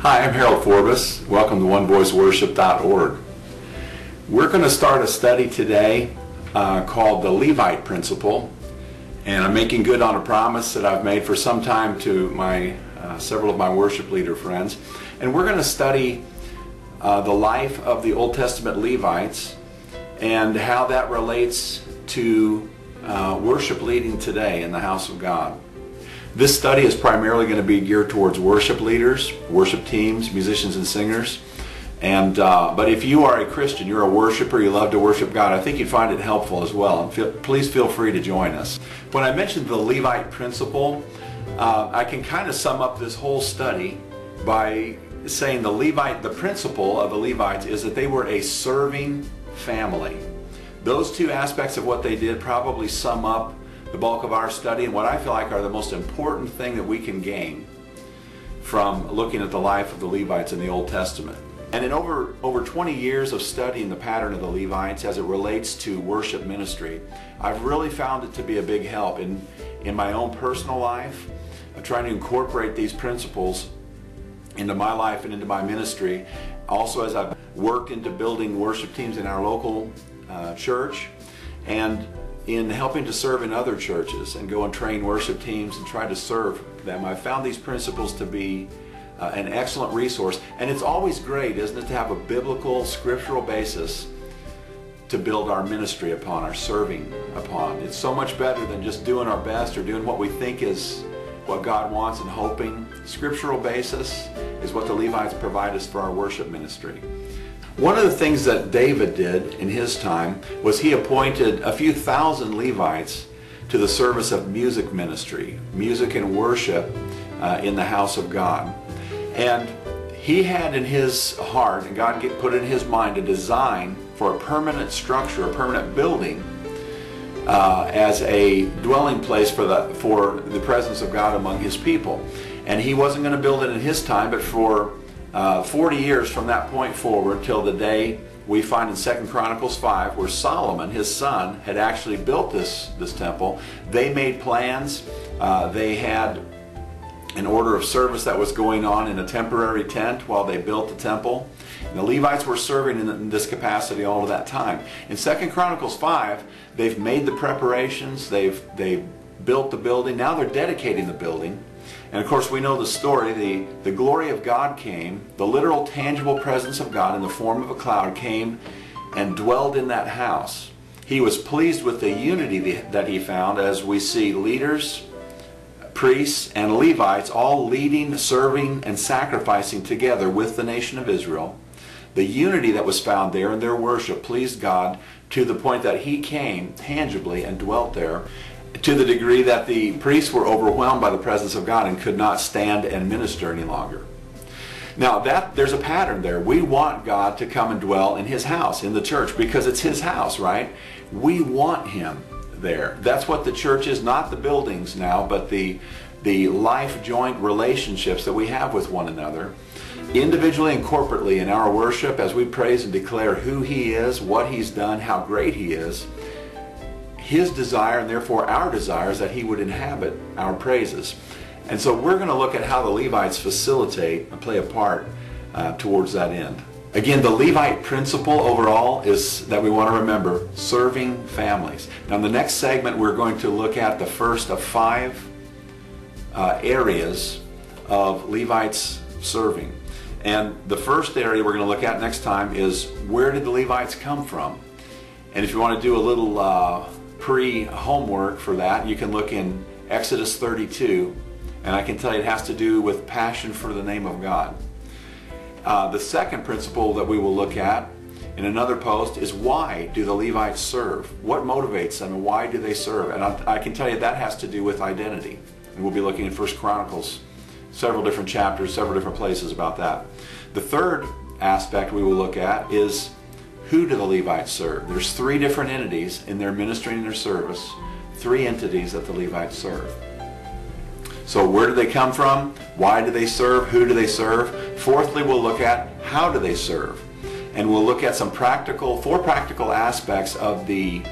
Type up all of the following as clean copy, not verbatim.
Hi, I'm Harold Forbis. Welcome to OneVoiceWorship.org. We're going to start a study today called the Levite Principle, and I'm making good on a promise that I've made for some time to my several of my worship leader friends. And we're going to study the life of the Old Testament Levites and how that relates to worship leading today in the house of God. This study is primarily going to be geared towards worship leaders, worship teams, musicians and singers. And but if you are a Christian, you're a worshiper, you love to worship God, I think you'd find it helpful as well. And please feel free to join us. When I mentioned the Levite Principle, I can kind of sum up this whole study by saying the principle of the Levites is that they were a serving family. Those two aspects of what they did probably sum up the bulk of our study and what I feel like are the most important thing that we can gain from looking at the life of the Levites in the Old Testament. And in over 20 years of studying the pattern of the Levites as it relates to worship ministry, I've really found it to be a big help in my own personal life. I'm trying to incorporate these principles into my life and into my ministry. Also, as I've worked into building worship teams in our local church, and in helping to serve in other churches and go and train worship teams and try to serve them, I've found these principles to be an excellent resource. And it's always great, isn't it, to have a biblical, scriptural basis to build our ministry upon, our serving upon. It's so much better than just doing our best or doing what we think is what God wants and hoping. Scriptural basis is what the Levites provide us for our worship ministry. One of the things that David did in his time was he appointed a few thousand Levites to the service of music ministry, music and worship in the house of God. And he had in his heart, and God put in his mind, a design for a permanent structure, a permanent building as a dwelling place for the presence of God among his people. And he wasn't going to build it in his time, but for 40 years from that point forward till the day we find in 2 Chronicles 5 where Solomon, his son, had actually built this temple. They made plans. They had an order of service that was going on in a temporary tent while they built the temple. And the Levites were serving in this capacity all of that time. In 2 Chronicles 5, they've made the preparations. They've built the building. Now they're dedicating the building. And of course we know the story, the glory of God came, the literal tangible presence of God in the form of a cloud came and dwelled in that house. He was pleased with the unity that he found as we see leaders, priests, and Levites all leading, serving, and sacrificing together with the nation of Israel. The unity that was found there in their worship pleased God to the point that He came tangibly and dwelt there, to the degree that the priests were overwhelmed by the presence of God and could not stand and minister any longer. Now there's a pattern there. We want God to come and dwell in His house, in the church, because it's His house, right? We want Him there. That's what the church is, not the buildings now, but the life-joint relationships that we have with one another, individually and corporately in our worship as we praise and declare who He is, what He's done, how great He is. His desire, and therefore our desire, is that He would inhabit our praises. And so we're going to look at how the Levites facilitate and play a part towards that end. Again, the Levite principle overall is that we want to remember serving families. Now in the next segment we're going to look at the first of 5 areas of Levites serving. And the first area we're going to look at next time is, where did the Levites come from? And if you want to do a little pre-homework for that, you can look in Exodus 32, and I can tell you it has to do with passion for the name of God. The second principle that we will look at in another post is, why do the Levites serve? What motivates them and why do they serve? And I can tell you that has to do with identity. And we'll be looking in 1 Chronicles, several different chapters, several different places about that. The third aspect we will look at is, who do the Levites serve? There's 3 different entities in their ministry and their service, 3 entities that the Levites serve. So where do they come from? Why do they serve? Who do they serve? Fourthly, we'll look at, how do they serve? And we'll look at some 4 practical aspects of the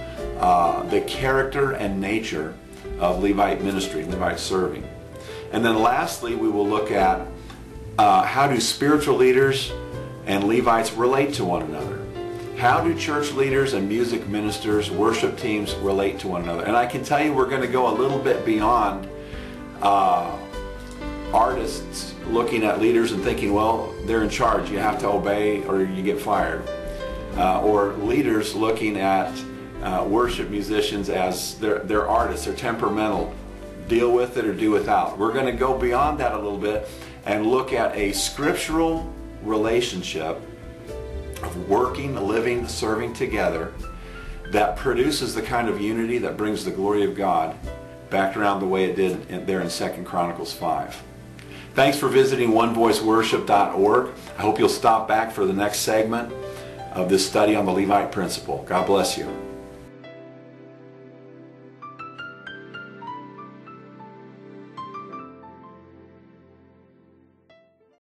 character and nature of Levite ministry, Levite serving. And then lastly, we will look at how do spiritual leaders and Levites relate to one another? How do church leaders and music ministers, worship teams relate to one another? And I can tell you we're going to go a little bit beyond artists looking at leaders and thinking, well, they're in charge, you have to obey or you get fired. Or leaders looking at worship musicians as they're artists, they're temperamental, deal with it or do without. We're going to go beyond that a little bit and look at a scriptural relationship of working, living, serving together that produces the kind of unity that brings the glory of God back around the way it did there in 2 Chronicles 5. Thanks for visiting onevoiceworship.org. I hope you'll stop back for the next segment of this study on the Levite Principle. God bless you.